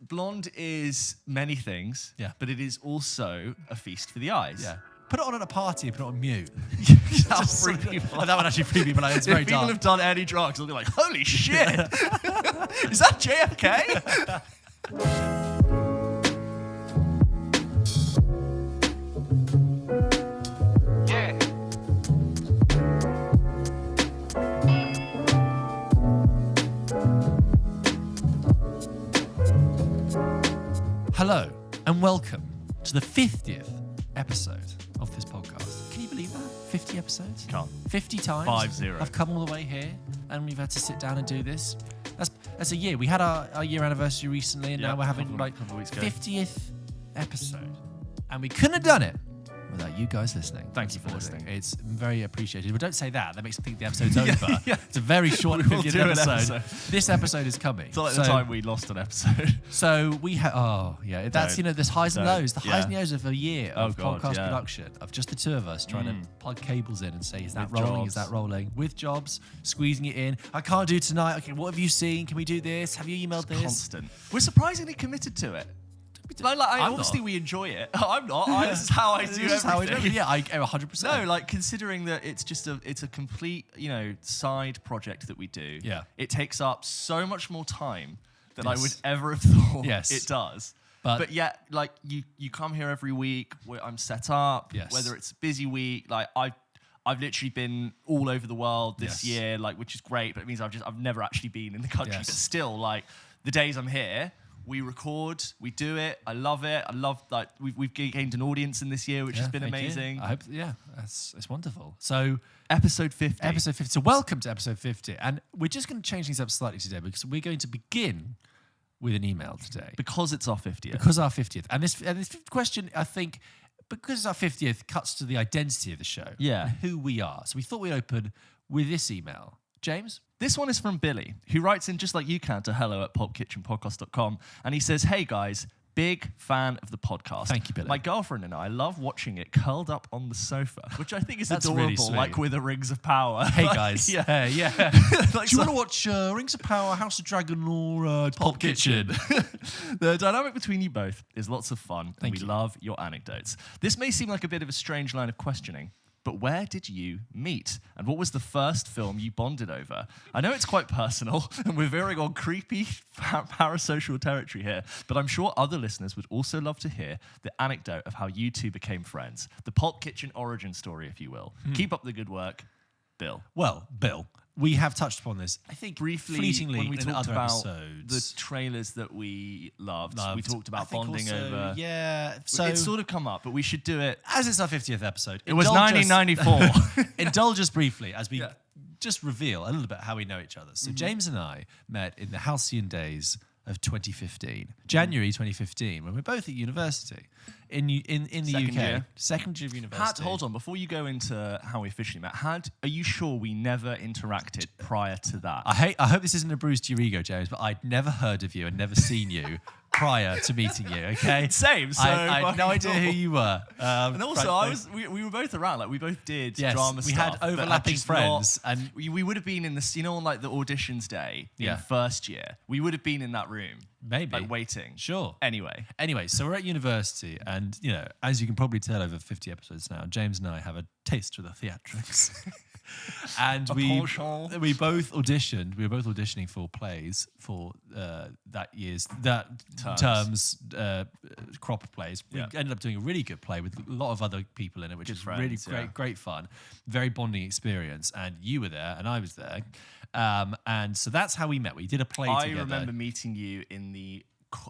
blonde is many things, but it is also a feast for the eyes. Yeah. Put it on at a party and put it on mute. That would actually freak people out. It's very if people dark. have done any drugs, they'll be like, holy shit! Is that JFK? Hello and welcome to the 50th episode of this podcast. Can you believe that? 50 episodes? Can't. 50 times 50. I've come all the way here and we've had to sit down and do this. That's a year. We had our year anniversary recently and now we're having like 50th episode. And we couldn't have done it without you guys listening. Thank you for listening. It's very appreciated. But don't say that. That makes me think the episode's over. It's a very short 50th episode. This episode is coming. It's like the time we lost an episode. So we have, that's, there's highs and lows. The highs and lows of a year of podcast production, of just the two of us trying to plug cables in and say, is that rolling? Jobs. Is that rolling? With jobs, squeezing it in. I can't do tonight. Okay, what have you seen? Can we do this? Have you emailed this? Constant. We're surprisingly committed to it. Obviously we enjoy it. I'm not. This is how I do everything. Yeah, I 100%. No, like considering that it's just it's a complete, side project that we do. Yeah. It takes up so much more time than I would ever have thought it does. But yet, like you come here every week where I'm set up, whether it's a busy week, like I've literally been all over the world this year, like, which is great, but it means I've never actually been in the country. But still, like, the days I'm here, we record, we do it. I love it. I love that we've gained an audience in this year, which has been amazing. I hope, it's wonderful. So episode 50. Episode 50. So welcome to episode 50. And we're just going to change things up slightly today because we're going to begin with an email today. Because it's our 50th. Because our 50th. And this question, I think, because our 50th cuts to the identity of the show. Yeah. And who we are. So we thought we'd open with this email. James? This one is from Billy, who writes in just like you can to hello@pulpkitchenpodcast.com. And he says, hey guys, big fan of the podcast. Thank you, Billy. My girlfriend and I love watching it curled up on the sofa, which I think is adorable, really sweet. Like with the Rings of Power. Hey guys. Do you want to watch Rings of Power, House of Dragon, or Pulp Kitchen? The dynamic between you both is lots of fun, and we love your anecdotes. This may seem like a bit of a strange line of questioning, but where did you meet? And what was the first film you bonded over? I know it's quite personal, and we're veering on creepy parasocial territory here, but I'm sure other listeners would also love to hear the anecdote of how you two became friends. The Pulp Kitchen origin story, if you will. Keep up the good work, Bill. Well, Bill, we have touched upon this, I think, briefly fleetingly when we in talked other about episodes. the trailers that we loved. We talked about bonding also, over. Yeah, so it's sort of come up, but we should do it. As it's our 50th episode, it was 1994. Indulge us briefly as we just reveal a little bit how we know each other. So James and I met in the halcyon days of 2015, January 2015, when we're both at university in the UK. Second year of university. Hold on, before you go into how we officially met, are you sure we never interacted prior to that? I hope this isn't a bruise to your ego, James, but I'd never heard of you and never seen you prior to meeting you, okay? Same. So I had no idea who you were. And also, we were both around. Like, we both did drama stuff. We had overlapping friends. And we would have been in this, on like the auditions day in first year, we would have been in that room. Maybe. Like waiting. Sure. Anyway, so we're at university and, as you can probably tell over 50 episodes now, James and I have a taste for the theatrics. And we both auditioned. We were both auditioning for plays for that term's crop of plays. We ended up doing a really good play with a lot of other people in it, which is really great fun, very bonding experience. And you were there, and I was there, and so that's how we met. We did a play together. I remember meeting you in the,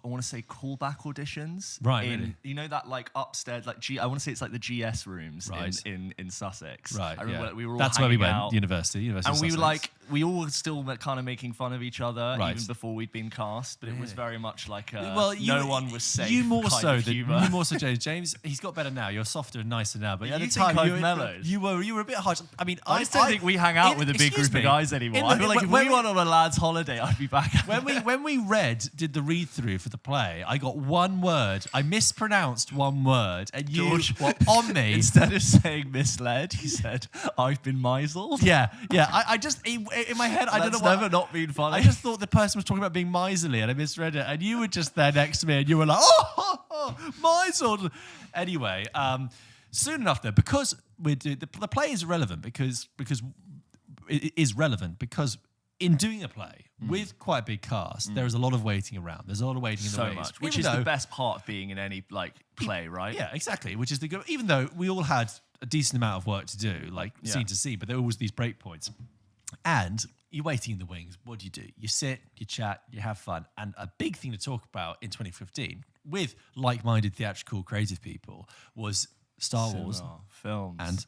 I want to say, callback auditions. Right, really? You know that like upstairs, like I want to say it's like the GS rooms in Sussex. Right, I remember we were all that's where we went, out, university and of we Sussex. were like, we all were still kind of making fun of each other even before we'd been cast, but it was very much like no one was safe. You more so, James. James. He's got better now. You're softer and nicer now, but at the think time I've mellowed? You were a bit harsh. I mean, I just don't think we hang out with a big group of guys anymore. I feel like if we went on a lads' holiday, I'd be back. When we did the read through for the play, I got one word. I mispronounced one word, and you George, were on me. Instead of saying misled, he said, "I've been misled." Yeah. I just in my head, I don't know That's what. never not been funny. I just thought the person was talking about being miserly, and I misread it. And you were just there next to me, and you were like, "Oh, miserly." Anyway, soon enough, though, because we're doing the play is relevant because it is relevant because in doing a play with quite a big cast, there is a lot of waiting around. There's a lot of waiting in the so wings, much, which is the best part of being in any play, right? Yeah, exactly. Which is even though we all had a decent amount of work to do, scene to scene, but there were always these break points. And you're waiting in the wings. What do? You sit, you chat, you have fun. And a big thing to talk about in 2015 with like-minded theatrical creative people was Star Wars films and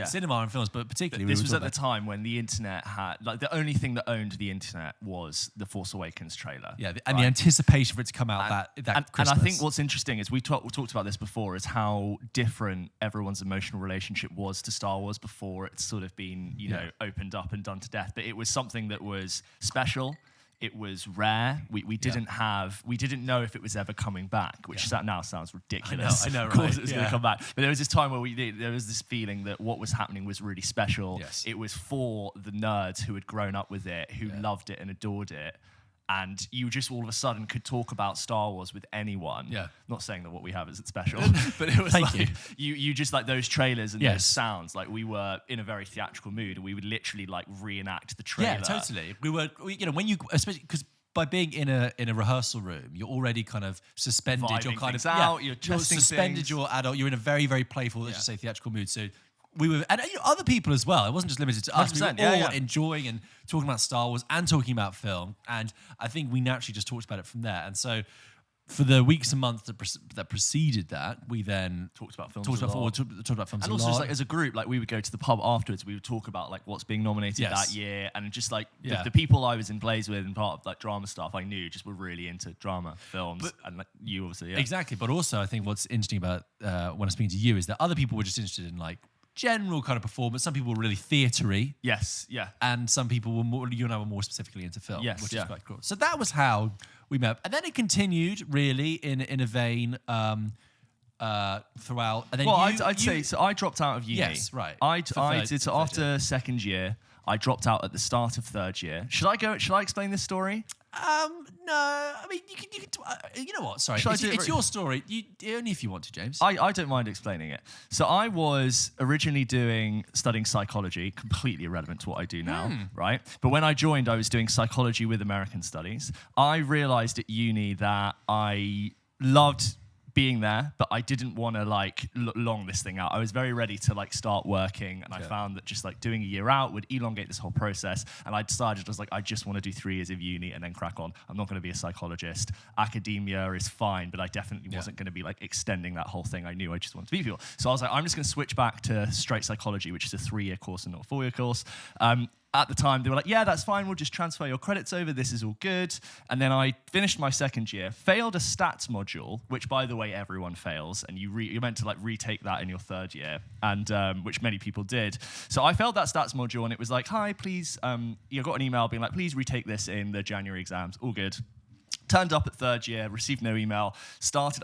cinema and films, but particularly this was at the time when the internet had the only thing that owned the internet was the Force Awakens trailer. Yeah, and the anticipation for it to come out that Christmas. And I think what's interesting is we talked about this before is how different everyone's emotional relationship was to Star Wars before it's sort of been opened up and done to death. But it was something that was special. It was rare. We didn't know if it was ever coming back, which now sounds ridiculous. I know, Of course right? it was going to come back. But there was this time where there was this feeling that what was happening was really special. Yes. It was for the nerds who had grown up with it, who loved it and adored it. And you just all of a sudden could talk about Star Wars with anyone. Yeah. Not saying that what we have is special, but it was you just like those trailers and those sounds. Like we were in a very theatrical mood, and we would literally like reenact the trailer. Yeah, totally. When you, especially because by being in a rehearsal room, you're already kind of suspended. Vibing You're kind of out. You're testing suspended. things. You're adult. You're in a very, very playful, let's just say, theatrical mood. So we were, and other people as well. It wasn't just limited to us. We were all enjoying and talking about Star Wars and talking about film. And I think we naturally just talked about it from there. And so for the weeks and months that preceded that, we then talked about films. Talked about films and a also lot. just like as a group, like we would go to the pub afterwards. We would talk about like what's being nominated that year, and just like the people I was in plays with and part of like drama stuff I knew just were really into drama films, and like, you obviously exactly. But also I think what's interesting about when I'm speaking to you is that other people were just interested in like general kind of performance. Some people were really theatre-y. Yes, yeah. And some people were more, you and I were more specifically into film, which is quite cool. So that was how we met. And then it continued really in a vein throughout. And then I'd say, so I dropped out of uni. Yes, right. I did, so after second year, I dropped out at the start of third year. Should I explain this story? No, I mean, you know what? Sorry, it's your story. Only if you want to, James. I don't mind explaining it. So I was originally studying psychology, completely irrelevant to what I do now, right? But when I joined, I was doing psychology with American studies. I realized at uni that I loved being there, but I didn't want to like long this thing out. I was very ready to like start working, and I found that just like doing a year out would elongate this whole process. And I decided, I was like, I just want to do 3 years of uni and then crack on. I'm not going to be a psychologist. Academia is fine, but I definitely wasn't going to be like extending that whole thing. I knew I just wanted to be people. So I was like, I'm just going to switch back to straight psychology, which is a 3-year course and not a 4-year course. At the time, they were like, yeah, that's fine. We'll just transfer your credits over. This is all good. And then I finished my second year, failed a stats module, which, by the way, everyone fails. And you're meant to like retake that in your third year, and which many people did. So I failed that stats module, and it was like, hi, please, you got an email being like, please retake this in the January exams. All good. Turned up at third year, received no email, I'd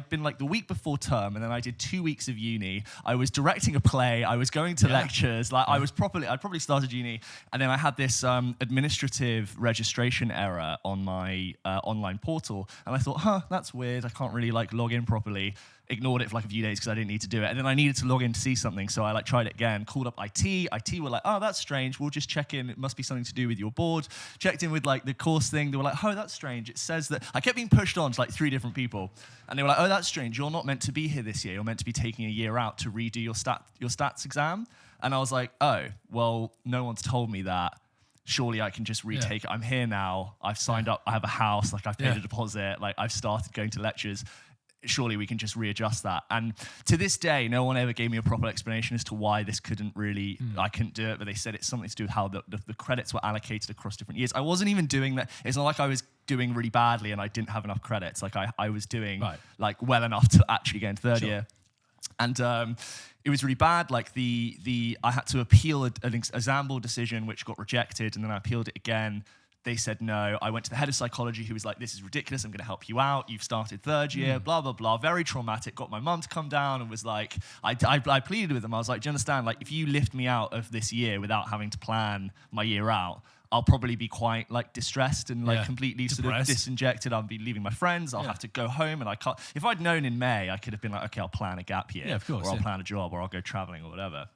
been like the week before term, and then I did 2 weeks of uni. I was directing a play, I was going to lectures, I'd probably started uni, and then I had this administrative registration error on my online portal, and I thought, that's weird, I can't really like log in properly. Ignored it for like a few days because I didn't need to do it. And then I needed to log in to see something. So I like tried it again, called up IT. IT were like, oh, that's strange. We'll just check in. It must be something to do with your board. Checked in with like the course thing. They were like, oh, that's strange. It says that. I kept being pushed on to like 3 different people. And they were like, oh, that's strange. You're not meant to be here this year. You're meant to be taking a year out to redo your stats exam. And I was like, oh, well, no one's told me that. Surely I can just retake it. I'm here now. I've signed up. I have a house. Like I've paid a deposit. Like I've started going to lectures. Surely we can just readjust that. And to this day, no one ever gave me a proper explanation as to why this couldn't really, I couldn't do it, but they said it's something to do with how the credits were allocated across different years. I wasn't even doing that. It's not like I was doing really badly and I didn't have enough credits. Like I was doing like well enough to actually get into third year. And it was really bad. Like I had to appeal an exam board decision, which got rejected, and then I appealed it again. They said no. I went to the head of psychology who was like, this is ridiculous. I'm going to help you out. You've started third year, blah, blah, blah. Very traumatic. Got my mum to come down and was like, I pleaded with them. I was like, do you understand? Like, if you lift me out of this year without having to plan my year out, I'll probably be quite like distressed and like completely sort of disinjected. I'll be leaving my friends. I'll have to go home and I can't. If I'd known in May, I could have been like, okay, I'll plan a gap year. Yeah, of course, or I'll plan a job or I'll go traveling or whatever.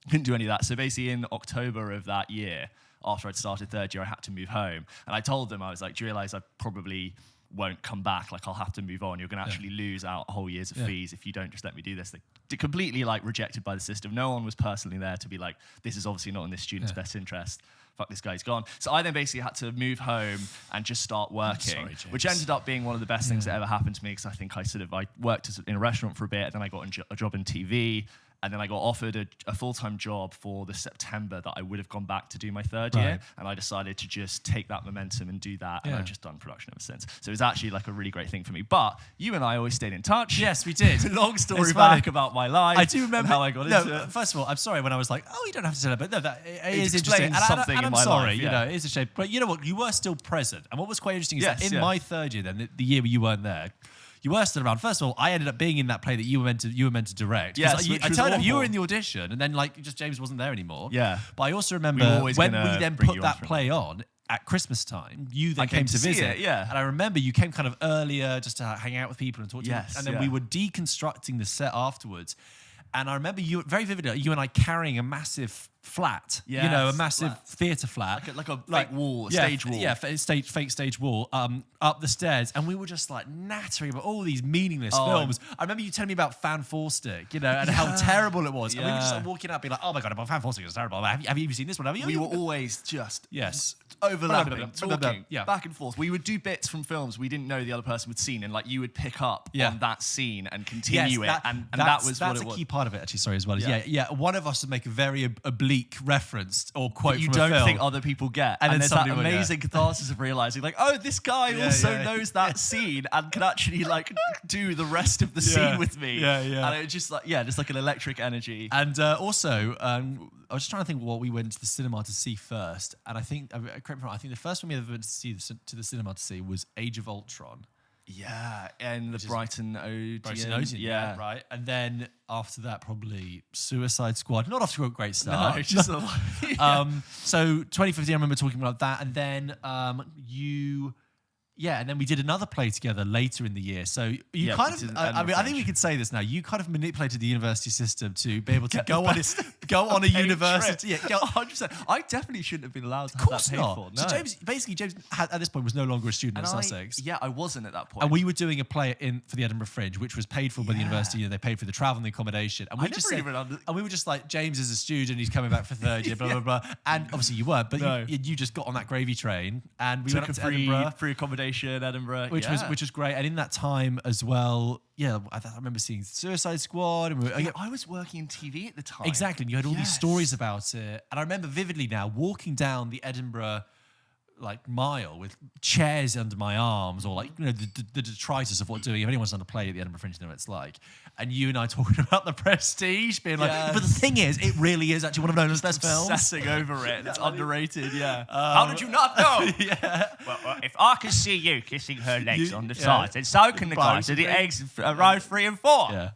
Couldn't do any of that. So basically in October of that year, after I'd started third year, I had to move home. And I told them, I was like, do you realize I probably won't come back? Like, I'll have to move on. You're going to actually lose out a whole year's of fees if you don't just let me do this. They completely like rejected by the system. No one was personally there to be like, this is obviously not in this student's best interest. Fuck, this guy's gone. So I then basically had to move home and just start working, which ended up being one of the best things that ever happened to me, because I think I worked in a restaurant for a bit, and then I got a job in TV. And then I got offered a full-time job for the September that I would have gone back to do my third year. And I decided to just take that momentum and do that. And I've just done production ever since. So it was actually like a really great thing for me. But you and I always stayed in touch. Yes, we did. Long story back about my life. I do remember how I got into it. First of all, I'm sorry when I was like, oh, you don't have to tell it, but no, that it is explains interesting. something and in I'm my sorry, life, you know, it is a shame. But you know what? You were still present. And what was quite interesting is Yes, that in my third year, then the year where you weren't there, you were still around. First of all, I ended up being in that play that you were meant to direct. Yes, I turned up, you were in the audition, and then like just James wasn't there anymore. Yeah. But I also remember when we then put that play on at Christmas time, you then came to visit. And I remember you came kind of earlier just to hang out with people and talk to them. And then we were deconstructing the set afterwards. And I remember you very vividly, you and I carrying a massive flat, you know, a massive theatre flat. Like a fake wall, a stage wall. Yeah, fake stage wall up the stairs. And we were just like nattering about all these meaningless films. I remember you telling me about Fan Four Stick, you know, and how terrible it was. And we were just like walking out being like, oh my God, Fan Four Stick is terrible. Have you seen this one? We were always just overlapping, talking back and forth. We would do bits from films we didn't know the other person had seen, and like you would pick up on that scene and continue it. And that was what it was. That's a key part of it, actually, sorry, as well. One of us would make a very oblique reference or quote that you from don't a film, think other people get, and there's that amazing catharsis of realizing like, oh, this guy also knows that scene and can actually like do the rest of the scene with me. And it was just like just like an electric energy. And also I was just trying to think what we went to the cinema to see first, and I think correct me if I'm wrong, I think the first one we ever went to the cinema to see was Age of Ultron. Yeah, and the Brighton Odeon. Yeah, right. And then after that, probably Suicide Squad. Not off to a great start. No, just so 2015, I remember talking about that, and then and then we did another play together later in the year. So you kind of, I think we could say this now. You kind of manipulated the university system to be able to go on a university. Yeah, 100%. I definitely shouldn't have been allowed to have that paid for. No. So James at this point was no longer a student at Sussex. I wasn't at that point. And we were doing a play for the Edinburgh Fringe, which was paid for by the university. You know, they paid for the travel and the accommodation. And we were just like, James is a student. He's coming back for third year. Blah blah blah. And obviously you weren't, but you just got on that gravy train, and we went up to Edinburgh. Free accommodation. Edinburgh, which was great, and in that time as well, I remember seeing Suicide Squad. And I was working in TV at the time. Exactly, and you had all these stories about it, and I remember vividly now walking down the Edinburgh mile with chairs under my arms, or the detritus of what doing. If anyone's done a play at the Edinburgh Fringe, you know what it's like. And you and I talking about The Prestige, being like, but the thing is, it really is actually one of Nolan's best films. Obsessing over it. It's underrated. How did you not know? Well, if I can see you kissing her legs on the side, then so can the guys at the eggs row 3 and 4. Yeah.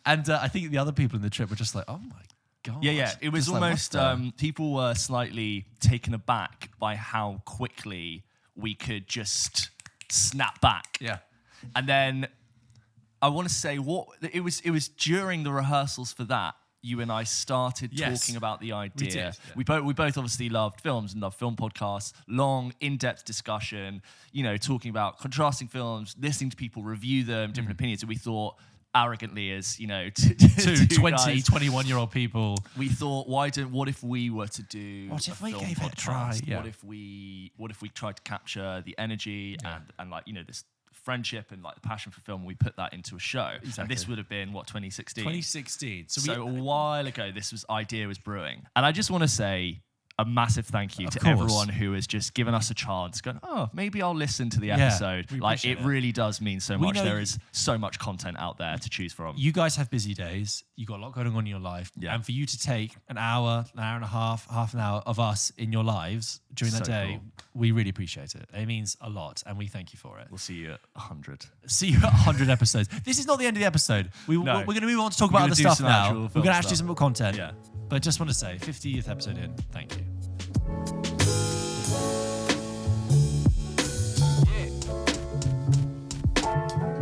And I think the other people in the trip were just like, oh my God. Yeah. It was almost, people were slightly taken aback by how quickly we could just snap back. Yeah. And then I want to say it was during the rehearsals for that, you and I started talking about the idea. We did. Yeah. We both obviously loved films and loved film podcasts, long, in-depth discussion, talking about contrasting films, listening to people review them, different opinions. And we thought, arrogantly as, two 20, 21-year-old people. We thought, what if we were to do what if we film gave podcast? It a try? Yeah. What if we tried to capture the energy and this friendship and the passion for film, we put that into a show. Exactly. And this would have been 2016. 2016. So a while ago, this idea was brewing. And I just want to say, a massive thank you to everyone who has just given us a chance. Going, oh, maybe I'll listen to the episode. Like it really does mean so much. There is so much content out there to choose from. You guys have busy days. You've got a lot going on in your life. Yeah. And for you to take an hour and a half an hour of us in your lives during that day, we really appreciate it. It means a lot, and we thank you for it. We'll see you at 100. See you at 100 episodes. This is not the end of the episode. We're going to move on to talk about other stuff now. We're going to actually do some more content. Yeah. But just want to say, 50th episode in, thank you.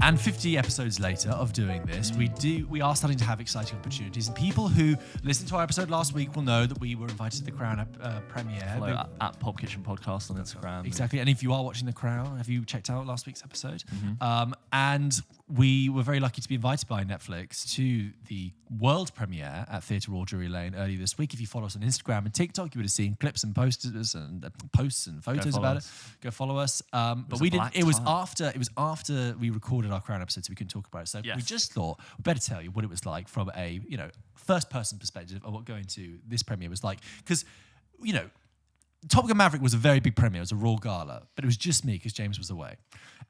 And 50 episodes later of doing this, we are starting to have exciting opportunities. And people who listened to our episode last week will know that we were invited to the Crown premiere. Follow at PULP KITCHEN podcast on Instagram. Exactly. And if you are watching the Crown, have you checked out last week's episode? And we were very lucky to be invited by Netflix to the world premiere at Theatre Royal Drury Lane earlier this week. If you follow us on Instagram and TikTok, you would have seen clips and posters and posts and photos about it. Go follow us. But we didn't. It was after we recorded our Crown episode, so we couldn't talk about it. So we just thought we better tell you what it was like from a first-person perspective of what going to this premiere was like. Because Top Gun Maverick was a very big premiere. It was a Royal Gala, but it was just me because James was away.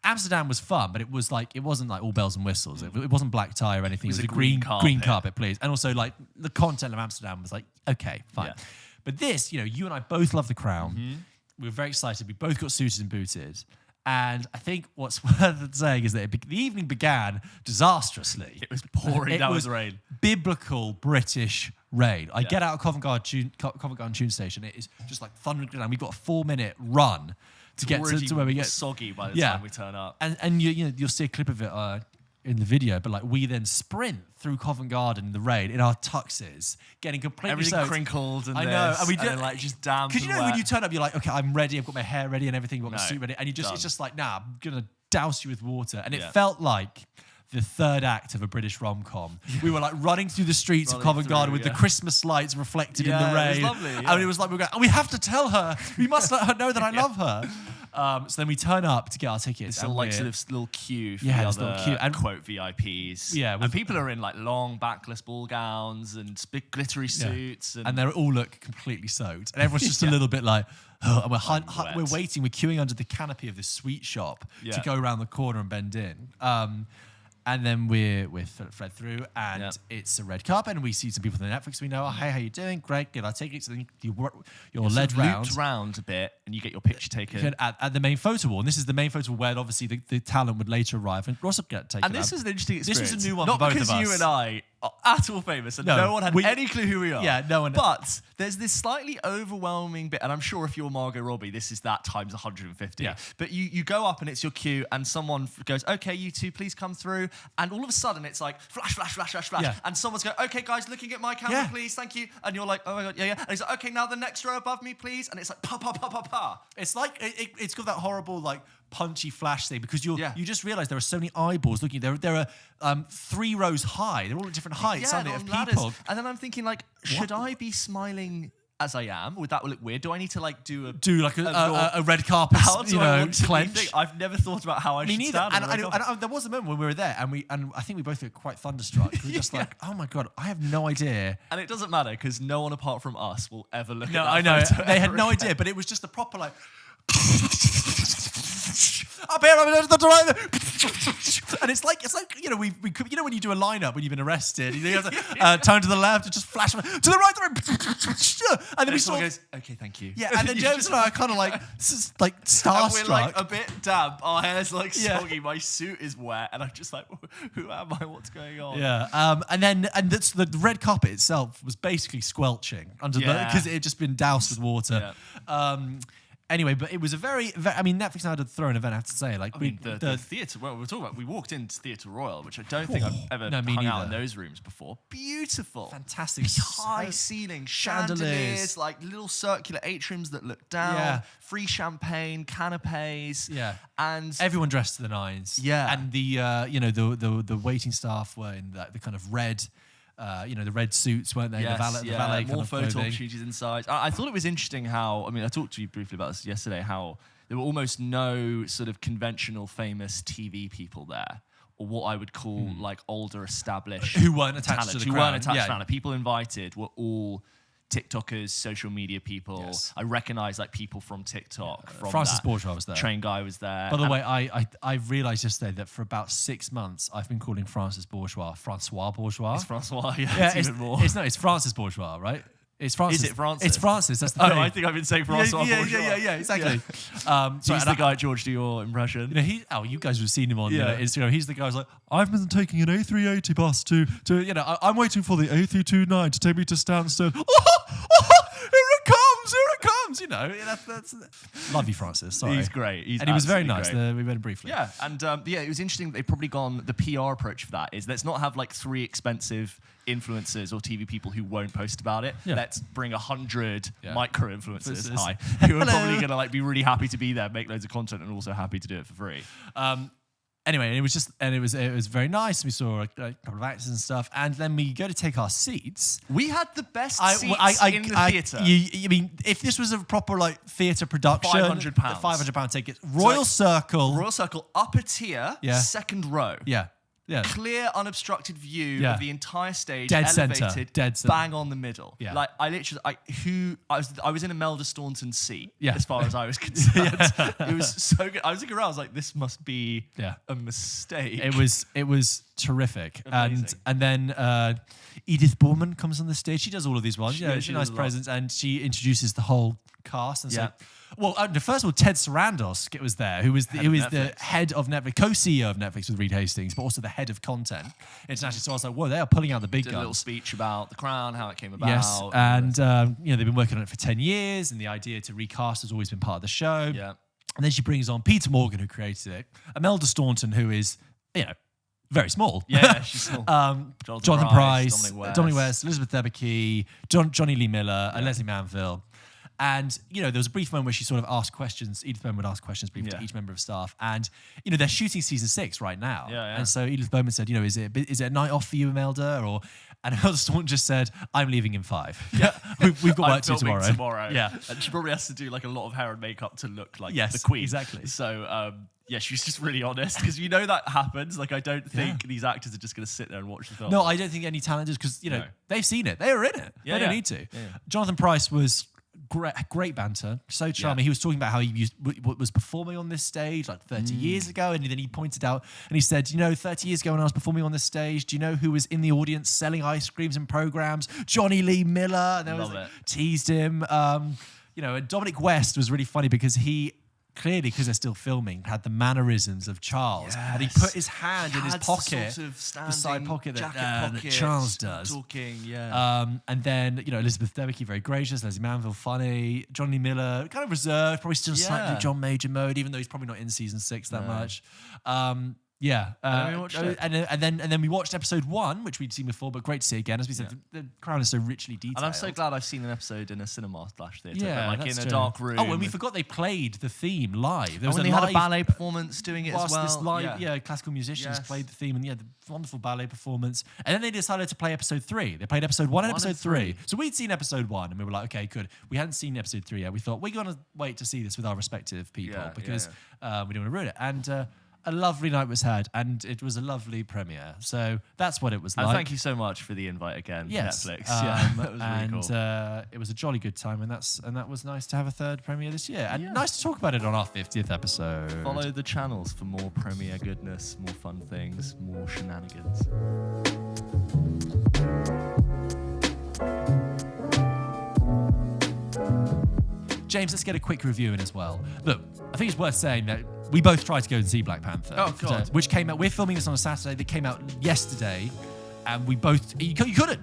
Amsterdam was fun, but it wasn't like all bells and whistles. It wasn't black tie or anything. It was a green carpet, please. And also like the content of Amsterdam was like, okay, fine. Yeah. But this, you and I both love The Crown. We were very excited. We both got suited and booted. And I think what's worth saying is that the evening began disastrously. It was pouring down with rain. Biblical British rain. I get out of Covent Garden tune station. It is just like thundering down. We've got a 4-minute run to get to where we get. Soggy by the time we turn up. And you'll see a clip of it in the video, but like we then sprint through Covent Garden in the rain in our tuxes, getting completely everything soaked. Crinkled and I know, and we did like just damp. Because when you turn up, you're like, okay, I'm ready. I've got my hair ready and everything. I've got my suit ready, and it's just like, nah, I'm gonna douse you with water. And it felt like the third act of a British rom-com. We were like running through the streets of Covent Garden with the Christmas lights reflected in the rain. It was lovely. And it was like, we have to tell her. We must let her know that I love her. So then we turn up to get our tickets. It's like sort of little queue for the other and quote VIPs. Yeah, and people are in like long backless ball gowns and big glittery suits, and they all look completely soaked. And everyone's just a little bit like, and we're waiting. We're queuing under the canopy of this sweet shop to go around the corner and bend in. And then we're fled through, and it's a red carpet, and we see some people from Netflix we know. Oh, hey, how you doing? Great, get our tickets. And then you're led round a bit, and you get your picture taken at the main photo wall. And this is the main photo wall where obviously the talent would later arrive and also get taken. And this was an interesting experience. This was a new one for both of us. Not because you and I are at all famous, and no one had any clue who we are. Yeah, no one. But there's this slightly overwhelming bit, and I'm sure if you're Margot Robbie, this is that times 150. Yeah. But you go up, and it's your cue, and someone goes, okay, you two, please come through. And all of a sudden, it's like, flash, flash, flash, flash, flash. Yeah. And someone's going, okay, guys, looking at my camera, please, thank you. And you're like, oh my God, yeah. And he's like, okay, now the next row above me, please. And it's like, pa, pa, pa, pa, pa. It's like, it's got that horrible, like, punchy flash thing because you just realise there are so many eyeballs looking. There are 3 rows high. They're all at different heights, aren't they, of people. And then I'm thinking, like, should I be smiling as I am? Would that look weird? Do I need to like do a red carpet, clench? I've never thought about how I should stand. And there was a moment when we were there, and I think we both were quite thunderstruck. We were just like, oh my God, I have no idea. And it doesn't matter because no one apart from us will ever look at that. I know they had no idea, but it was just a proper like. Up here, and it's like we could, when you do a lineup when you've been arrested, you have to turn to the left and just flash to the right, and then we saw goes, okay, thank you. Yeah, and then James and I are kind of like starstruck. And we're like a bit damp. Our hair's like soggy. My suit is wet, and I'm just like, who am I? What's going on? Yeah. And the red carpet itself was basically squelching under because it had just been doused with water. Yeah. Anyway, but it was a very Netflix had a thrown event, I have to say. Like the theatre, well, we're talking about, we walked into Theatre Royal, which I don't think I've ever hung out in those rooms before. Beautiful. Fantastic. High ceiling, chandeliers, like little circular atriums that look down, free champagne, canapes. Yeah. And everyone dressed to the nines. Yeah. And the waiting staff were in the kind of red... the red suits, weren't they? Yes, the valet more photo opportunities inside. I thought it was interesting how, I talked to you briefly about this yesterday, how there were almost no sort of conventional famous TV people there, or what I would call like older established who weren't attached to the Crown. People invited were all TikTokers, social media people. Yes. I recognize like people from TikTok. From Francis that. Bourgeois was there. Train guy was there. By the way, I realised yesterday that for about 6 months I've been calling Francis Bourgeois Francois Bourgeois. It's Francois, it's even more. It's Francis Bourgeois, right? It's Francis. Is it Francis? It's Francis. That's the thing. I think I've been saying Francois Bourgeois. Yeah, exactly. So he's the guy, George, do your impression. You guys would have seen him on Yeah. Instagram. He's the guy who's like, I've been taking an A380 bus to I'm waiting for the A329 to take me to Stansted. Here it comes. That's love you, Francis. Sorry. He's great. And he was very nice. Great. We met him briefly. Yeah, and it was interesting that they've probably gone, the PR approach for that is let's not have like 3 expensive influencers or TV people who won't post about it. Yeah. Let's bring 100 micro influencers, Influencers. who are probably going to like be really happy to be there, make loads of content, and also happy to do it for free. Anyway, it was very nice. We saw a couple of actors and stuff, and then we go to take our seats. We had the best seats in the theatre. You mean if this was a proper like theatre production, £500. £500 ticket, Royal Circle, upper tier, second row. Yeah. Clear, unobstructed view of the entire stage, Dead elevated, centre. Dead centre. bang on the middle. Yeah. Like I was in Imelda Staunton's seat. Yeah. As far as I was concerned, it was so good. I was looking around. I was like, this must be a mistake. It was terrific. Amazing. And then Edith Bowman comes on the stage. She does all of these ones. She She's a nice does a lot. presence, and she introduces the whole cast. And so, first of all, Ted Sarandos was there, who was the head of Netflix, co-CEO of Netflix with Reed Hastings, but also the head of content internationally. So I was like, whoa, they are pulling out the big Did guns. a little speech about The Crown, how it came about. Yes, and they've been working on it for 10 years, and the idea to recast has always been part of the show. Yeah. And then she brings on Peter Morgan, who created it, Imelda Staunton, who is, very small. Yeah, she's small. Jonathan Pryce, Dominic West, Elizabeth Debicki, Johnny Lee Miller, and Leslie Manville. And, there was a brief moment where she sort of asked questions. Edith Bowman would ask questions briefly to each member of staff. And, they're shooting season 6 right now. Yeah. And so Edith Bowman said, is it a night off for you, Imelda? And Imelda Staunton just said, I'm leaving in 5. Yeah. we've got work to do tomorrow. Yeah. And she probably has to do like a lot of hair and makeup to look like Yes, the queen. exactly. So, she's just really honest because that happens. Like, I don't think these actors are just going to sit there and watch the film. No, I don't think any talent is because, they've seen it. They were in it. They don't need to. Yeah. Jonathan Pryce was great banter, so charming. He was talking about how he was performing on this stage like 30 years ago, and then he pointed out and he said, 30 years ago when I was performing on this stage, do you know who was in the audience selling ice creams and programs? Johnny Lee Miller. And teased him. And Dominic West was really funny because he clearly, because they're still filming, had the mannerisms of Charles. And he put his hand in his pocket, sort of the side pocket that pocket, Charles does. Talking, and then, Elizabeth Debicki, very gracious, Leslie Manville, funny, Johnny Miller, kind of reserved, probably still slightly John Major mode, even though he's probably not in season 6 that much. And then we watched episode 1, which we'd seen before, but great to see again. As we said, the Crown is so richly detailed. And I'm so glad I've seen an episode in a cinema/theatre, yeah, like in a dark room. Oh, and we forgot they played the theme live. There was they had a ballet performance doing it as well. This live, classical musicians played the theme, and the wonderful ballet performance. And then they decided to play episode 3. They played episode 1 and episode 3. So we'd seen episode 1, and we were like, okay, good. We hadn't seen episode 3 yet. We thought we're going to wait to see this with our respective people because we didn't want to ruin it. And a lovely night was had, and it was a lovely premiere. So that's what it was like. And thank you so much for the invite again, Netflix. That was really cool. It was a jolly good time, and that was nice to have a third premiere this year, and nice to talk about it on our 50th episode. Follow the channels for more premiere goodness, more fun things, more shenanigans. James, let's get a quick review in as well. Look, I think it's worth saying that we both tried to go and see Black Panther. Oh, God. Which came out, we're filming this on a Saturday, that came out yesterday. And we both, you couldn't.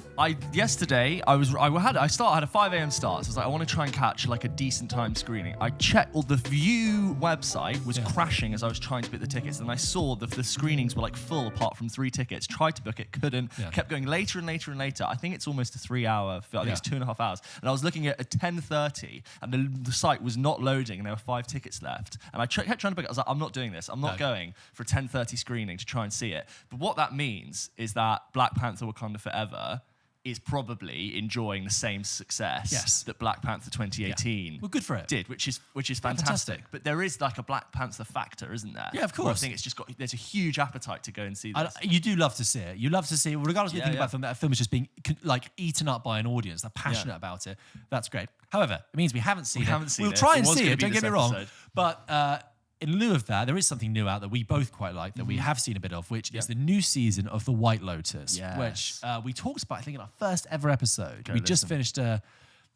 Yesterday, I had a 5 a.m. start. So I was like, I want to try and catch like a decent time screening. I checked, the View website was crashing as I was trying to book the tickets. And I saw the screenings were like full apart from 3 tickets. Tried to book it, couldn't. Kept going later and later and later. I think it's almost a 3-hour film. I think it's 2.5 hours. And I was looking at 10:30 and the site was not loading and there were 5 tickets left. And I kept trying to book it. I was like, I'm not doing this. I'm not going for a 10:30 screening to try and see it. But what that means is that Black Panther Wakanda Forever is probably enjoying the same success that Black Panther 2018 well, good for it. did, which is fantastic. But there is like a Black Panther factor, isn't there? Yeah, of course. Where I think it's just there's a huge appetite to go and see this. You do love to see it. You love to see it, regardless of what you think about film. That film is just being like eaten up by an audience. They're passionate about it. That's great. However, it means we haven't seen it. We'll try and see it. Don't get me wrong. But in lieu of that, there is something new out that we both quite like that we have seen a bit of, which is the new season of The White Lotus, which we talked about, I think, in our first ever episode. Just finished the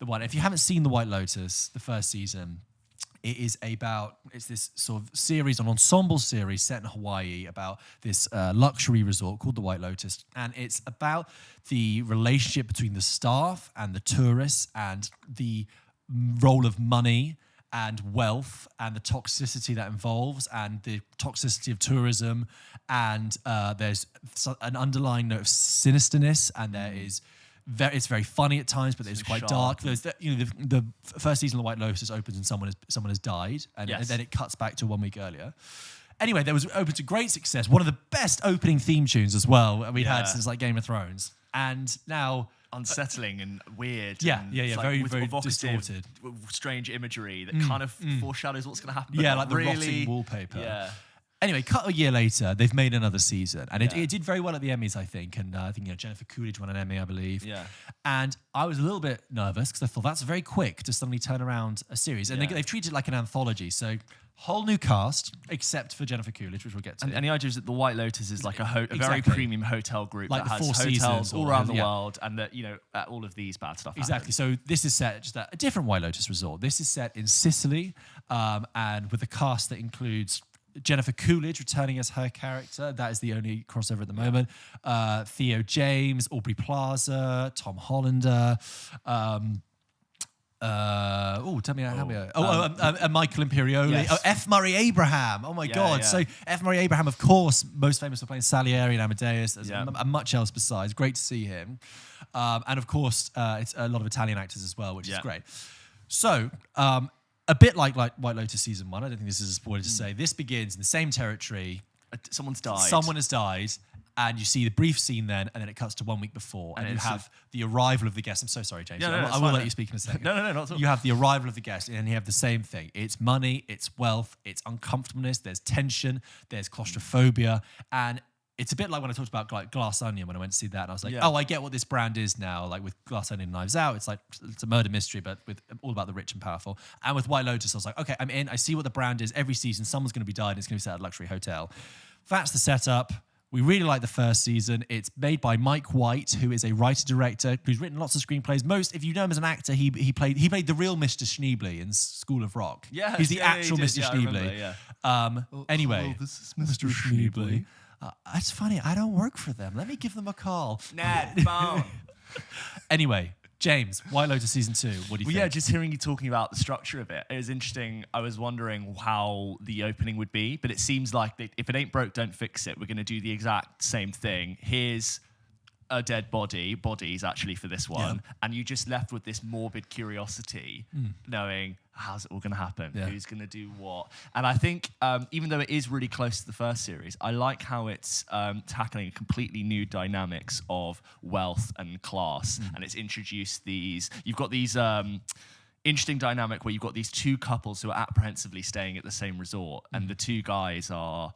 one. If you haven't seen The White Lotus, the first season, it's this sort of series, an ensemble series set in Hawaii about this luxury resort called the White Lotus. And it's about the relationship between the staff and the tourists and the role of money and wealth and the toxicity that involves and the toxicity of tourism. And there's an underlying note of sinisterness, and it's very funny at times, but it's quite dark. There's the first season of The White Lotus opens and someone has died, and then it cuts back to 1 week earlier. Anyway, there was open to great success. One of the best opening theme tunes as well we had since like Game of Thrones. And now unsettling and weird. Very distorted, strange imagery that kind of foreshadows what's going to happen. Yeah, like the rotting wallpaper. Yeah. Anyway, cut a year later, they've made another season, and it did very well at the Emmys, I think. And I think Jennifer Coolidge won an Emmy, I believe. Yeah. And I was a little bit nervous because I thought that's very quick to suddenly turn around a series, and they've treated it like an anthology. So whole new cast, except for Jennifer Coolidge, which we'll get to. And the idea is that the White Lotus is like a very premium hotel group that has hotels all around the world, and that all of these bad stuff. Exactly. So this is set just at a different White Lotus resort. This is set in Sicily, and with a cast that includes Jennifer Coolidge returning as her character. That is the only crossover at the moment. Theo James, Aubrey Plaza, Tom Hollander. Tell me how we are. Michael Imperioli. Yes. Oh, F. Murray Abraham. Oh my God. Yeah. So F. Murray Abraham, of course, most famous for playing Salieri and Amadeus, and much else besides. Great to see him. And of course, it's a lot of Italian actors as well, which is great. So, a bit like White Lotus season 1, I don't think this is a spoiler to say, this begins in the same territory. Someone's died. Someone has died. And you see the brief scene then, and then it cuts to 1 week before, and you have the arrival of the guest. I'm so sorry, James. I will let you speak in a second. No, not at all. You have the arrival of the guest, and you have the same thing. It's money, it's wealth, it's uncomfortableness, there's tension, there's claustrophobia, and it's a bit like when I talked about like Glass Onion when I went to see that, and I was like, I get what this brand is now. Like with Glass Onion and Knives Out, it's a murder mystery, but with all about the rich and powerful. And with White Lotus, I was like, okay, I'm in. I see what the brand is. Every season, someone's going to be died, and it's going to be set at a luxury hotel. That's the setup. We really like the first season. It's made by Mike White, who is a writer-director who's written lots of screenplays. If you know him as an actor, he played the real Mr. Schneebly in School of Rock. Yeah, he's the actual Mr. Schneebly. Anyway, hello, this is Mr. Schneebly. It's funny. I don't work for them. Let me give them a call. Ned, phone. Anyway, James, White Lotus season 2. What do you think? Yeah, just hearing you talking about the structure of it was interesting. I was wondering how the opening would be, but it seems like if it ain't broke, don't fix it. We're going to do the exact same thing. Here's a dead bodies actually for this one, and you just left with this morbid curiosity, knowing how's it all going to happen, who's going to do what. And I think even though it is really close to the first series, I like how it's tackling completely new dynamics of wealth and class, and it's introduced you've got these interesting dynamic where you've got these two couples who are apprehensively staying at the same resort, and the two guys are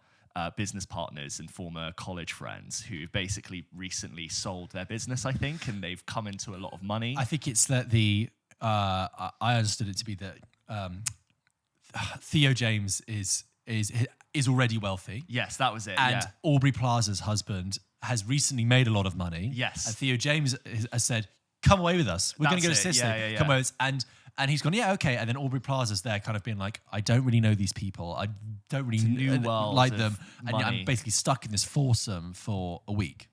business partners and former college friends who basically recently sold their business, I think, and they've come into a lot of money. I think it's that I understood it to be that Theo James is already wealthy. Yes, that was it. And Aubrey Plaza's husband has recently made a lot of money. Yes. And Theo James has said, come away with us. We're going to go to Sicily. Yeah. Come away with us. And he's gone, yeah, okay. And then Aubrey Plaza's there kind of being like, I don't really know these people. I don't really like them. And I'm basically stuck in this foursome for a week.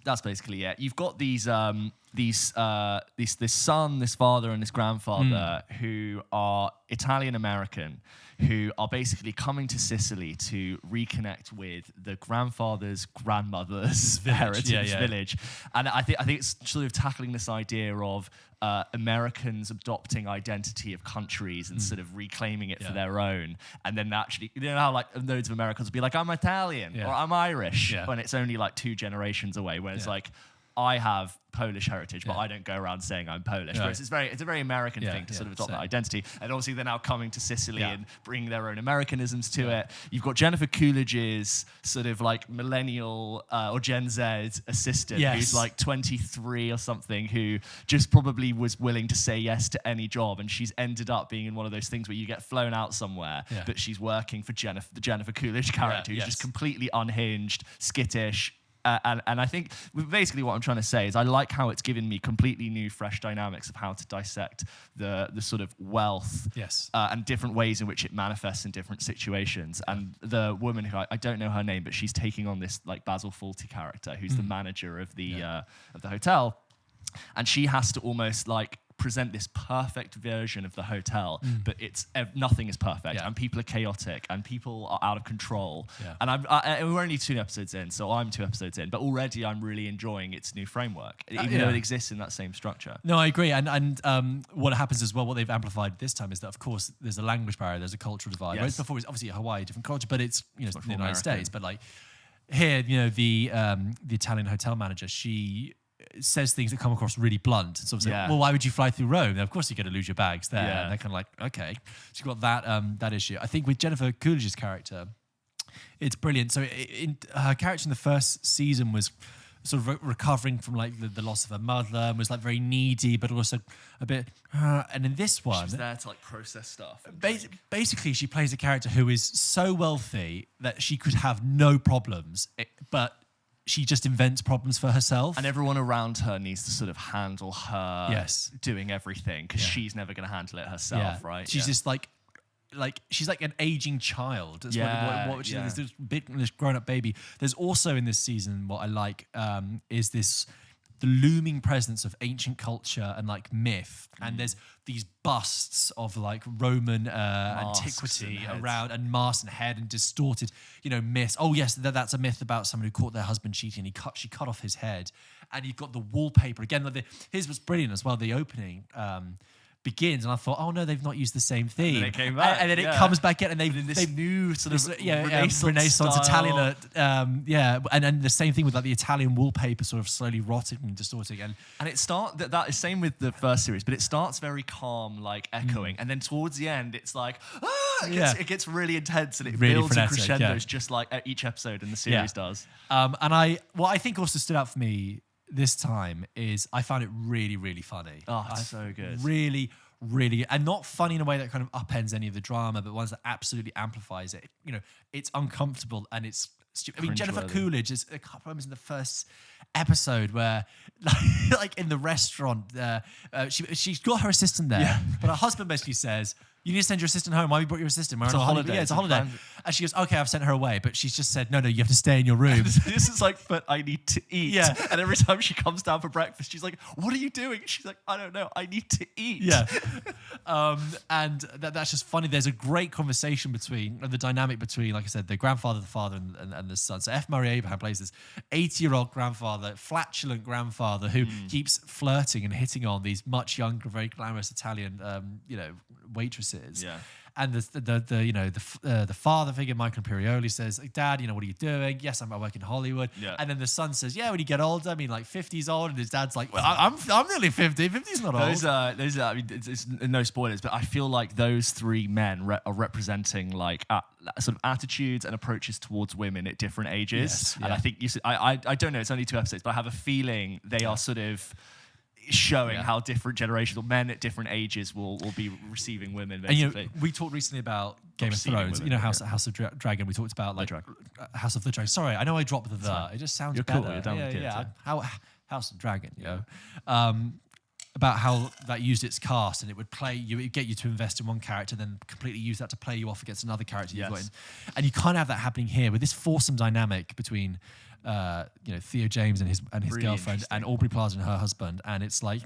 That's basically it. You've got this son, this father, and this grandfather who are Italian-American, who are basically coming to Sicily to reconnect with the grandfather's grandmother's heritage village. And I think it's sort of tackling this idea of Americans adopting identity of countries and sort of reclaiming it for their own. And then actually, you know how like loads of Americans will be like, I'm Italian or I'm Irish, when it's only like 2 generations away, whereas like I have Polish heritage, but I don't go around saying I'm Polish. Right. Whereas it's a very American thing to sort of adopt that identity. And obviously they're now coming to Sicily and bringing their own Americanisms to it. You've got Jennifer Coolidge's sort of like millennial or Gen Z assistant who's like 23 or something, who just probably was willing to say yes to any job, and she's ended up being in one of those things where you get flown out somewhere, but she's working for the Jennifer Coolidge character, who's just completely unhinged, skittish. And I think basically what I'm trying to say is I like how it's given me completely new, fresh dynamics of how to dissect the sort of wealth and different ways in which it manifests in different situations. And the woman who I don't know her name, but she's taking on this like Basil Fawlty character, who's the manager of the hotel, and she has to almost like present this perfect version of the hotel, but nothing is perfect, and people are chaotic, and people are out of control. And we're only 2 episodes in, so I'm 2 episodes in, but already I'm really enjoying its new framework, even though it exists in that same structure. No, I agree. And what happens as well, what they've amplified this time is that, of course, there's a language barrier, there's a cultural divide. Whereas before, it was obviously Hawaii, different culture, but it's the United States. But like here, the Italian hotel manager, she says things that come across really blunt. And sort of say, well, why would you fly through Rome? Now, of course, you're going to lose your bags there. And they're kind of like, okay. She's got that issue. I think with Jennifer Coolidge's character, it's brilliant. So her character in the first season was sort of recovering from like the loss of her mother, and was like very needy, but also a bit. And in this one, she's there to like process stuff. Basically, she plays a character who is so wealthy that she could have no problems, but she just invents problems for herself. And everyone around her needs to sort of handle her doing everything, because she's never going to handle it herself, right? She's just like she's like an aging child. That's what she is, this grown-up baby. There's also in this season, what I like is the looming presence of ancient culture and like myth. And there's these busts of like Roman antiquity around, and masks and head and distorted, myths. Oh yes, that's a myth about someone who caught their husband cheating. She cut off his head, and you've got the wallpaper again. His was brilliant as well. The opening begins, and I thought, oh no, they've not used the same theme. And then it came back, and then it comes back in, and they've new sort of Renaissance Italian, and the same thing with like the Italian wallpaper sort of slowly rotting and distorting, and it that is same with the first series, but it starts very calm, like echoing, and then towards the end, it's like it gets really intense, and it really builds frenetic, and crescendos just like each episode in the series does. And what I think also stood out for me this time is I found it really, really funny. Oh, it's so good. Really, really, and not funny in a way that kind of upends any of the drama, but ones that absolutely amplifies it. It's uncomfortable and it's stupid. I mean, Jennifer Coolidge is a couple of moments in the first episode where, like in the restaurant, she's got her assistant there, but her husband basically says, you need to send your assistant home. Why have you brought your assistant? It's a holiday. Yeah, it's a holiday. And she goes, okay, I've sent her away. But she's just said, no, you have to stay in your room. This is like, but I need to eat. Yeah. And every time she comes down for breakfast, she's like, what are you doing? She's like, I don't know. I need to eat. Yeah. And that's just funny. There's a great conversation the dynamic between, like I said, the grandfather, the father, and the son. So F. Murray Abraham plays this 80-year-old grandfather, flatulent grandfather who keeps flirting and hitting on these much younger, very glamorous Italian, waitresses. Yeah. And the father figure, Michael Imperioli, says, Dad, what are you doing? Yes, I work in Hollywood. Yeah. And then the son says, yeah, when you get older, I mean, like 50's old. And his dad's like, well, I'm nearly 50. 50's not old. Those are, I mean, it's no spoilers, but I feel like those three men are representing like sort of attitudes and approaches towards women at different ages. Yes, and I think I don't know, it's only 2 episodes, but I have a feeling they are sort of showing how different generational men at different ages will be receiving women, basically. And, we talked recently about Game of Thrones, women, House of Dragon. We talked about like House of the Dragon. Sorry, I know I dropped the. It just sounds You're better. Cool. You're down with kids, House of Dragon, about how that used its cast, and it would get you to invest in one character, then completely use that to play you off against another character you've got in. And you kind of have that happening here with this foursome dynamic between Theo James and his really girlfriend, and Aubrey Plaza and her husband. And it's like,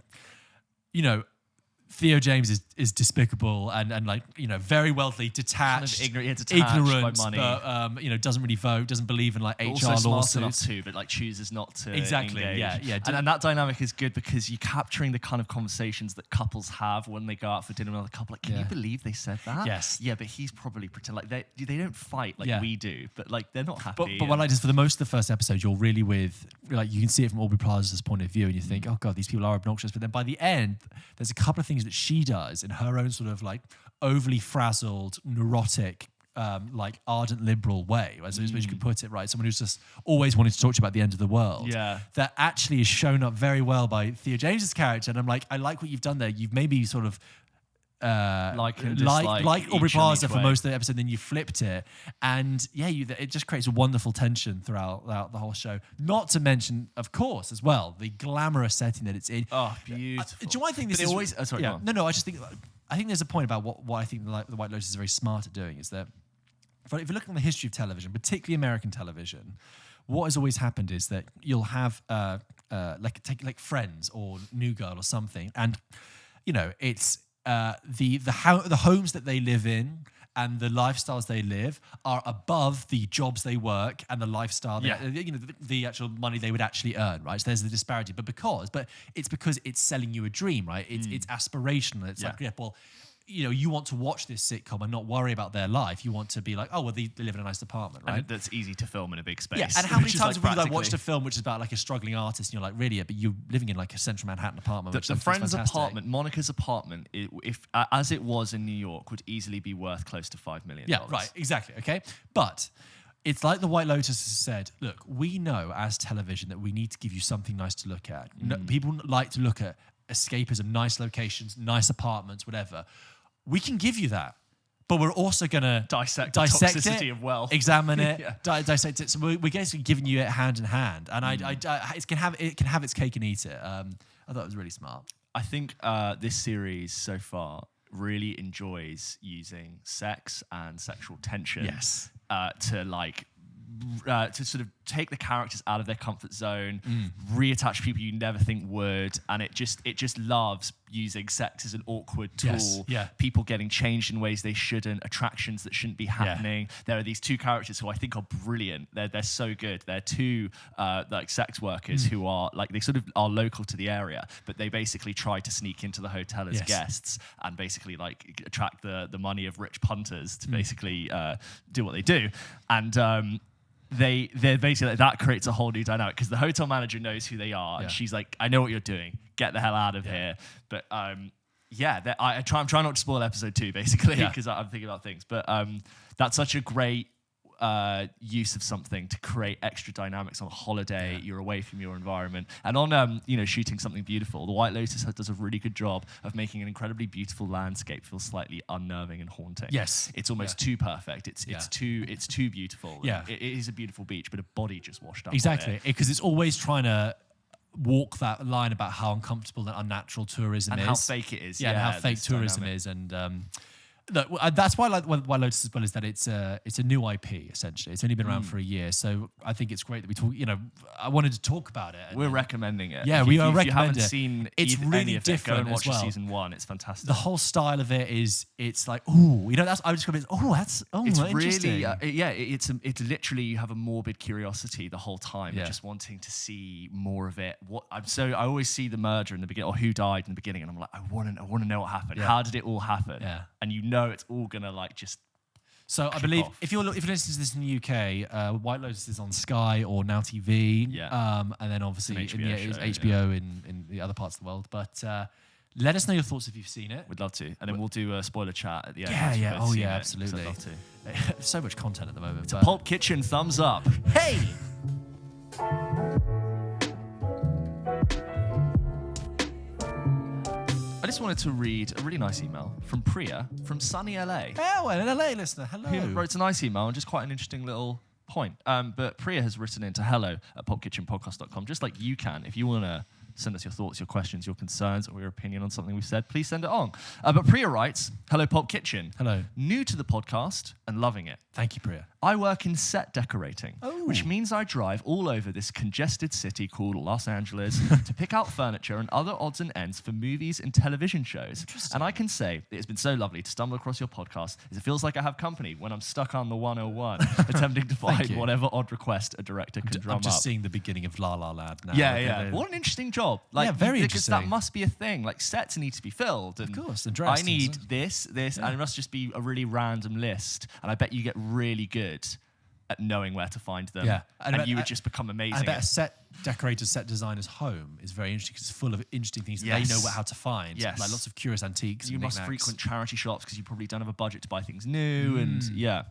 Theo James is despicable and like, you know, very wealthy, detached, ignorant by money. But you know, doesn't really vote, doesn't believe in like HR also smart enough lawsuits. too, but like chooses not to Exactly. engage. Yeah. And that dynamic is good because you're capturing the kind of conversations that couples have when they go out for dinner with another couple. Like, can you believe they said that? Yes. Yeah, but he's probably pretend like they don't fight like we do, but like they're not happy. But what I like is for the most of the first episode, you're really with, like, you can see it from Aubrey Plaza's point of view, and you think, oh god, these people are obnoxious. But then by the end, there's a couple of things that she does in her own sort of like overly frazzled, neurotic, like ardent liberal way, as you could put it, right? Someone who's just always wanted to talk to you about the end of the world. Yeah. That actually is shown up very well by Theo James's character. And I'm like, I like what you've done there. You've maybe sort of like Aubrey Plaza for most of the episode, then you flipped it, and it just creates a wonderful tension throughout the whole show. Not to mention, of course, as well, the glamorous setting that it's in. Oh, beautiful! Do you know what I think this is? Always, sorry, yeah, no. I just think there's a point about what I think the White Lotus is very smart at doing is that if you look at the history of television, particularly American television, what has always happened is that you'll have take Friends or New Girl or something, and you know it's. The homes that they live in and the lifestyles they live are above the jobs they work and the lifestyle, the actual money they would actually earn, right? So there's the disparity. But it's because it's selling you a dream, right? It's aspirational. It's like, well, you know, you want to watch this sitcom and not worry about their life. You want to be like, oh, well, they live in a nice apartment, right? And that's easy to film in a big space. Yeah, and how many times have you watched a film which is about like a struggling artist and you're like, really? But you're living in like a central Manhattan apartment. The friend's apartment, Monica's apartment, if as it was in New York, would easily be worth close to $5 million. Yeah, right, exactly, okay? But it's like the White Lotus has said, look, we know as television that we need to give you something nice to look at. People like to look at escapism, nice locations, nice apartments, whatever. We can give you that, but we're also going to dissect the toxicity of wealth, examine it, dissect it. So we're basically giving you it hand in hand, and it can have its cake and eat it. I thought it was really smart. I think this series so far really enjoys using sex and sexual tension to sort of take the characters out of their comfort zone, reattach people you never think would, and it just loves using sex as an awkward tool. Yes. Yeah. People getting changed in ways they shouldn't, attractions that shouldn't be happening. There are these two characters who I think are brilliant. They're so good. They're two like sex workers who are like, they sort of are local to the area, but they basically try to sneak into the hotel as guests and basically like attract the money of rich punters to basically do what they do. And they're basically like, that creates a whole new dynamic because the hotel manager knows who they are and she's like, I know what you're doing, get the hell out of here. But I'm trying not to spoil episode 2 basically because I'm thinking about things, but that's such a great use of something to create extra dynamics on a holiday. You're away from your environment, and on shooting something beautiful. The White Lotus does a really good job of making an incredibly beautiful landscape feel slightly unnerving and haunting. Yes, it's almost too perfect. It's too beautiful. Yeah, it is a beautiful beach, but a body just washed up. Exactly, because it's always trying to walk that line about how uncomfortable and unnatural tourism and is, how fake it is. And how fake tourism is, and. Look, that's why I like White Lotus as well, is that it's a new IP, essentially. It's only been around for a year, so I think it's great that we talk. You know, I wanted to talk about it. We're recommending it. Yeah, if we you, are recommending it. If you haven't seen it's really different, go and watch as well. Season 1. It's fantastic. The whole style of it is, it's like, ooh, you know, that's I would describe it as, it's really, interesting. it's literally, you have a morbid curiosity the whole time, just wanting to see more of it. I always see the murder in the beginning, or who died in the beginning, and I'm like, I want to know what happened. How did it all happen? Yeah. And you know it's all gonna like just. So I believe if you're listening to this in the UK, White Lotus is on Sky or Now TV, and then obviously it's HBO in the other parts of the world. But let us know your thoughts if you've seen it. We'd love to, and then we'll do a spoiler chat at the end. Yeah. Oh yeah, absolutely. I'd love to. So much content at the moment. It's a Pulp Kitchen thumbs up. Hey. I just wanted to read a really nice email from Priya from sunny LA. Oh, an LA listener. Hello. Who wrote a nice email and just quite an interesting little point. But Priya has written into hello@popkitchenpodcast.com, just like you can if you want to send us your thoughts, your questions, your concerns, or your opinion on something we've said, please send it on. But Priya writes, hello, PULP Kitchen. Hello. New to the podcast and loving it. Thank you, Priya. I work in set decorating, Oh. which means I drive all over this congested city called Los Angeles to pick out furniture and other odds and ends for movies and television shows. And I can say it has been so lovely to stumble across your podcast, as it feels like I have company when I'm stuck on the 101, attempting to find whatever odd request a director can drum up. I'm just seeing the beginning of La La Land now. Yeah. What an interesting job. Like, yeah, very because interesting. that must be a thing. Like, sets need to be filled. And of course, and dressed. I need this, and it must just be a really random list. And I bet you get really good at knowing where to find them. Yeah. And you would just become amazing. I bet a set decorator's, set designer's home is very interesting because it's full of interesting things that they know how to find. Yes. Like lots of curious antiques. You and must knickknacks. frequent charity shops because you probably don't have a budget to buy things new. And yeah.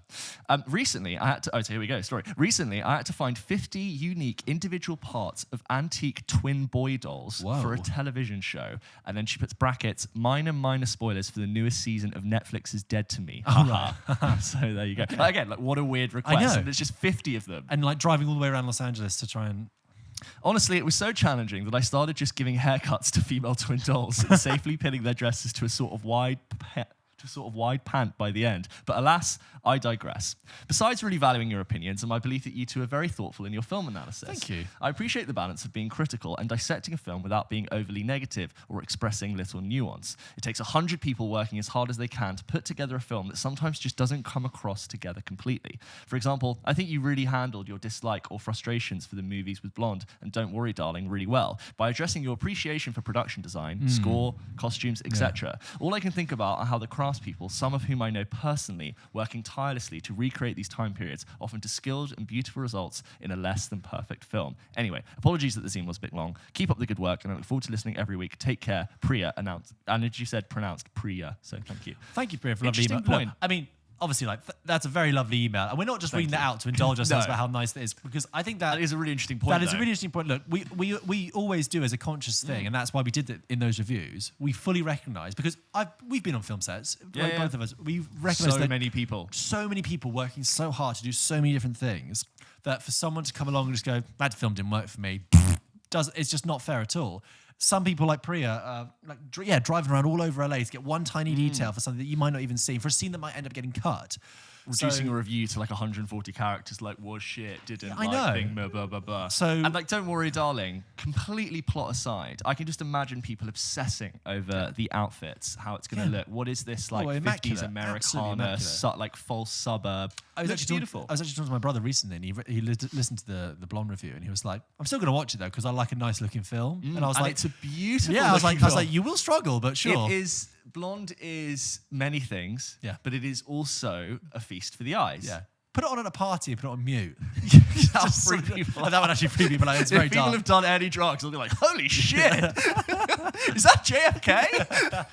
Recently, I had to, so here we go, story. Recently, I had to find 50 unique individual parts of antique twin boy dolls for a television show. And then she puts brackets, minor spoilers for the newest season of Netflix's Dead to Me. So there you go. Again, like what a weird request. I know. And there's just 50 of them. And like driving all the way around Los Angeles to try and... Honestly, it was so challenging that I started just giving haircuts to female twin dolls and safely pinning their dresses to a sort of wide pant by the end. But alas, I digress. Besides really valuing your opinions and my belief that you two are very thoughtful in your film analysis. Thank you. I appreciate the balance of being critical and dissecting a film without being overly negative or expressing little nuance. It takes 100 people working as hard as they can to put together a film that sometimes just doesn't come across together completely. For example, I think you really handled your dislike or frustrations for the movies with Blonde and Don't Worry Darling really well by addressing your appreciation for production design, score, costumes, etc. All I can think about are how the craftspeople, some of whom I know personally, working tirelessly to recreate these time periods, often to skilled and beautiful results in a less than perfect film. Anyway, apologies that the zine was a bit long. Keep up the good work, and I look forward to listening every week. Take care. Priya announced, and as you said, pronounced Priya, so thank you. Thank you, Priya, for a lovely email. Point. Look, I mean, obviously, like that's a very lovely email, and we're not just reading that out to indulge ourselves about how nice that is, because I think that is a really interesting point. That is a really interesting point. Look, we always do as a conscious thing, and that's why we did that in those reviews. We fully recognise, because we've been on film sets, both of us. We've recognised that so many people working so hard to do so many different things that for someone to come along and just go, that film didn't work for me, it's just not fair at all. Some people like Priya, driving around all over LA to get one tiny detail for something that you might not even see, for a scene that might end up getting cut. Reducing a review to like 140 characters, like was shit, didn't I know. Thing, blah, blah, blah, blah. So, and like, Don't Worry Darling, completely plot aside, I can just imagine people obsessing over the outfits, how it's going to look. What is this like 50s Americana, like false suburb? I was actually talking to my brother recently, and he listened to the Blonde review, and he was like, "I'm still going to watch it though because I like a nice looking film." And I was like, "It's a beautiful." Yeah, I was like, "You will struggle, but sure." It is. Blonde is many things, but it is also a feast for the eyes. Yeah. Put it on at a party and put it on mute. That would actually free people out. It's very dark. If people have done any drugs, they'll be like, holy shit! Is that JFK?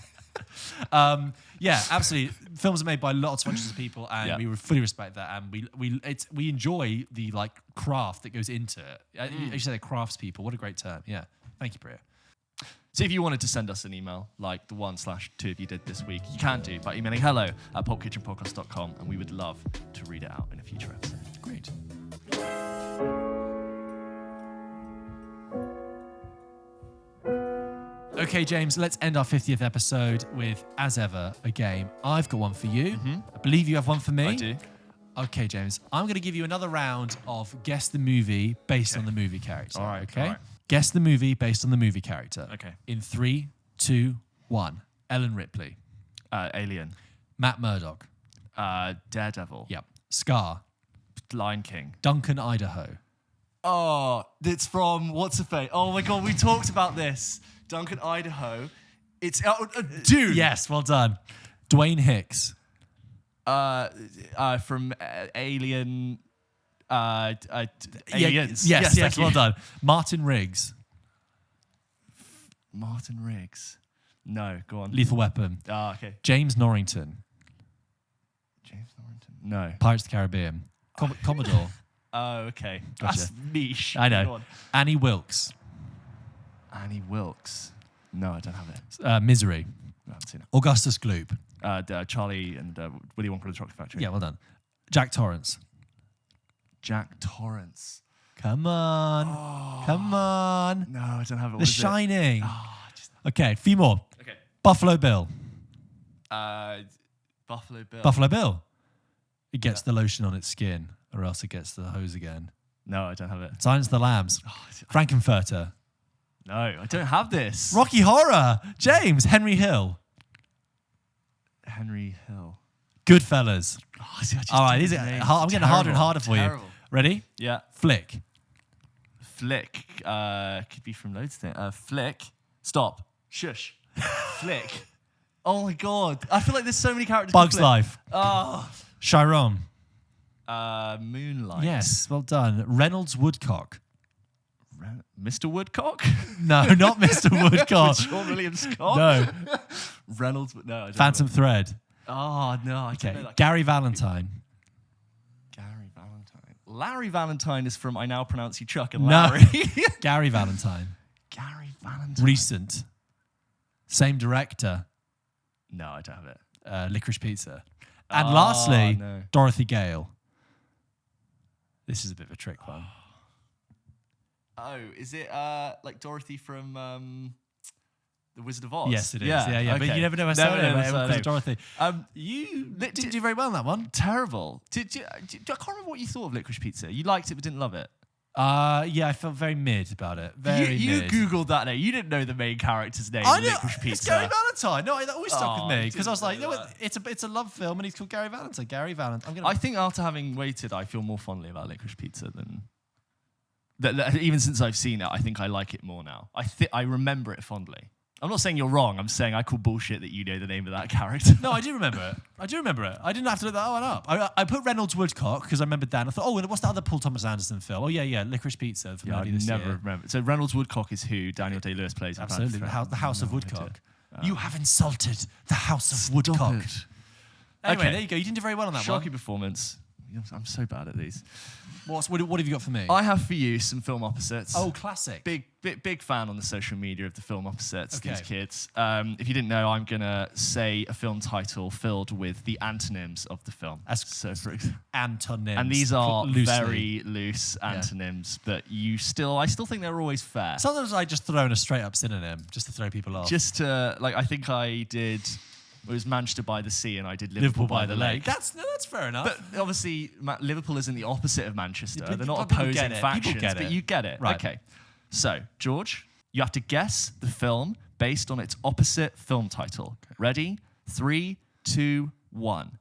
Yeah, absolutely. Films are made by lots of hundreds of people, and we fully respect that. And we enjoy the like craft that goes into it. You said the craftspeople. What a great term. Yeah. Thank you, Priya. So if you wanted to send us an email like the 1/2 of you did this week, you can do by emailing hello@pulpkitchenpodcast.com, and we would love to read it out in a future episode. Great. Okay, James, let's end our 50th episode with, as ever, a game. I've got one for you. I believe you have one for me. I do. Okay, James, I'm going to give you another round of guess the movie based on the movie character. All right. Okay? All right. Guess the movie based on the movie character. Okay. In 3, 2, 1. Ellen Ripley. Alien. Matt Murdock. Daredevil. Yep. Scar. Lion King. Duncan, Idaho. Oh, it's from What's Her Face? Oh my God, we talked about this. Duncan, Idaho. It's dude. Yes, well done. Dwayne Hicks. From Alien. Aliens. Yes, well done. Martin Riggs. Martin Riggs. No, go on. Lethal Weapon. Okay. James Norrington. James Norrington. No. Pirates of the Caribbean. Commodore. Oh, okay. Gotcha. That's niche. I know. Annie Wilkes. Annie Wilkes. No, I don't have it. Misery. No, I haven't seen it. Augustus Gloop. Charlie and Willy Wonka and the Chocolate Factory. Yeah, well done. Jack Torrance. Jack Torrance. Come on. Oh. Come on. No, I don't have it. The Shining. Oh, Okay, a few more. okay. Buffalo Bill. Buffalo Bill. Buffalo Bill. It gets the lotion on its skin, or else it gets the hose again. No, I don't have it. Silence of the Lambs. Frankenfurter. No, I don't have this. Rocky Horror. James. Henry Hill. Henry Hill. Goodfellas. Oh, see, All right, I'm getting harder and harder for you. Ready? Yeah. Flick. Flick. Could be from loads of things. Flick. Stop. Shush. Flick. Oh my God. I feel like there's so many characters. Bugs Life. Oh. Chiron. Moonlight. Yes, well done. Reynolds Woodcock. Mr. Woodcock? No, not Mr. Woodcock. Sean William Scott? No. Reynolds. No, I don't Phantom Thread. Oh, no. I don't know Okay. that. Gary Valentine. Gary Valentine. Larry Valentine is from I Now Pronounce You Chuck and No. Larry. Gary Valentine. Gary Valentine. Recent. Same director. No, I don't have it. Licorice Pizza. And lastly, no. Dorothy Gale. This is a bit of a trick one. Oh, is it like Dorothy from The Wizard of Oz? Yes, it is. Yeah, Okay. But you never know her surname because Dorothy. You didn't do very well on that one. Terrible. I can't remember what you thought of Licorice Pizza. You liked it but didn't love it. Yeah, I felt very mid about it. Very you mid. Googled that name. You didn't know the main character's name. I know, Licorice Pizza. it's Gary Valentine. No, that always stuck with me because I was like, didn't you know know what? that. It's a love film and he's called Gary Valentine. Gary Valentine. I think after having waited, I feel more fondly about Licorice Pizza than... even since I've seen it, I think I like it more now. I remember it fondly. I'm not saying you're wrong. I'm saying I call bullshit that you know the name of that character. No, I do remember it. I didn't have to look that one up. I put Reynolds Woodcock because I remembered that. I thought, oh, what's the other Paul Thomas Anderson film? Oh, yeah, Licorice Pizza. From I this never year. remember. So Reynolds Woodcock is who Daniel Day-Lewis plays. in Absolutely. Phantom The House of Thread. Woodcock. You have insulted the House of Woodcock. it. Anyway, Okay. There you go. You didn't do very well on that Shocking performance. I'm so bad at these. one. What have you got for me? I have for you some film opposites. Oh, classic. Big fan on the social media of the film opposites, Okay. these kids. If you didn't know, I'm going to say a film title filled with the antonyms of the film. So for example, Antonyms. and these are loosely. very loose antonyms, but I still think they're always fair. Sometimes I just throw in a straight up synonym just to throw people off. Just to, I think I did... It was Manchester by the Sea, and I did Liverpool by the Lake. That's fair enough. But obviously, Liverpool isn't the opposite of Manchester. Yeah, They're not people opposing get it. factions, People get but it. you get it. Right. Okay. So, George, you have to guess the film based on its opposite film title. Okay. Ready? 3, 2, 1.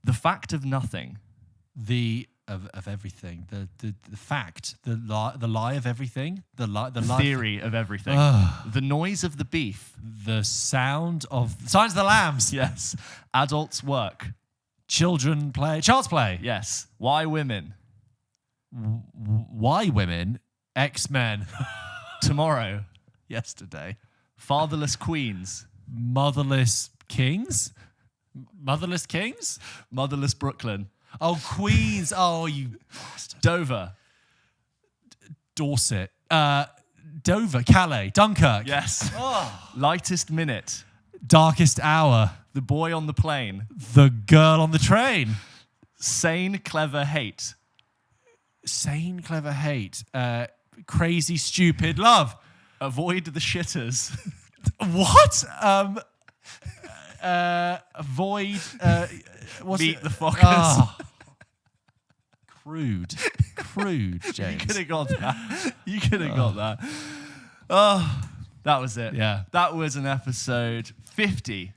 The Fact of Nothing. Of everything, the fact, the lie of everything, the Theory of everything. The Noise of the Beef. the sound of Signs of the Lambs. Yes. Adults Work. Child's play. Yes. Why Women. Why women? X-Men. Tomorrow. Yesterday. Fatherless Queens. Motherless Kings. Motherless Kings. Motherless Brooklyn. Oh, Queens. Oh, you bastard. Dover. Dorset. Dover. Calais. Dunkirk. Yes. Lightest Minute. Darkest Hour. The Boy on the Plane. The Girl on the Train. Sane, Clever Hate. Sane, Clever Hate. Crazy, Stupid Love. Avoid the Shitters. What? Avoid. Meet the Fockers. Oh. Crude, James. You could have got that. You could have got that. Oh, that was it. Yeah. That was an episode 50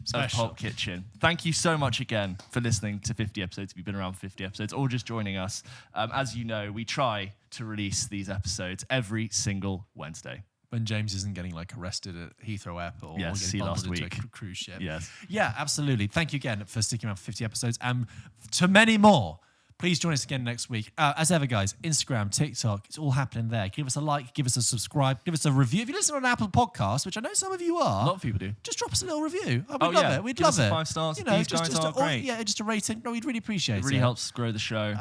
of Special. PULP Kitchen. Thank you so much again for listening to 50 episodes. If you've been around 50 episodes or just joining us. As you know, we try to release these episodes every single Wednesday. When James isn't getting arrested at Heathrow Airport Yes, or see getting last bundled into week. a cruise ship. Yes. Yeah, absolutely. Thank you again for sticking around for 50 episodes. And to many more, please join us again next week. As ever, guys, Instagram, TikTok, it's all happening there. Give us a like, give us a subscribe, give us a review. If you listen on Apple Podcasts, which I know some of you are, A lot of people do. just drop us a little review. We'd love yeah. it. We'd Give love us it. 5 stars. You know, These guys are great. Yeah, just a rating. No, we'd really appreciate it. It really helps grow the show.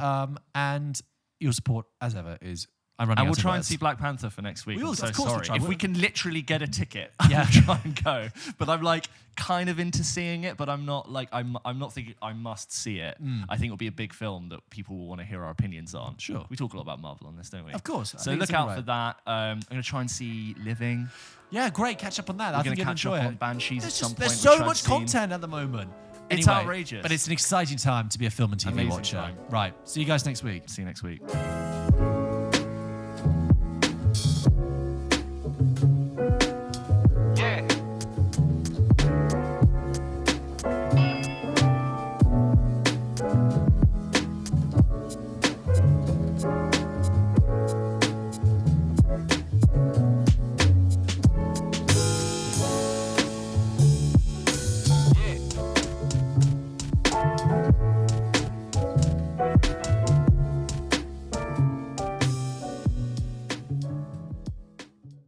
And your support, as ever, is I'm running And out we'll of try and words. see Black Panther for next week. We will, I'm so of course we'll sorry. try. If We'll- we can literally get a ticket, Yeah. we'll try and go. But I'm like kind of into seeing it, but I'm not like I'm not thinking I must see it. I think it'll be a big film that people will want to hear our opinions on. Sure. We talk a lot about Marvel on this, don't we? Of course. I So think look it's out all for right. that. I'm going to try and see Living. Yeah, great. Catch up on that. I We're think going to you'll catch enjoy up it. on Banshees at some point. There's which so I've much seen. content at the moment. It's Anyway, outrageous. But it's an exciting time to be a film and TV Amazing watcher. time. Right. See you guys next week. See you next week.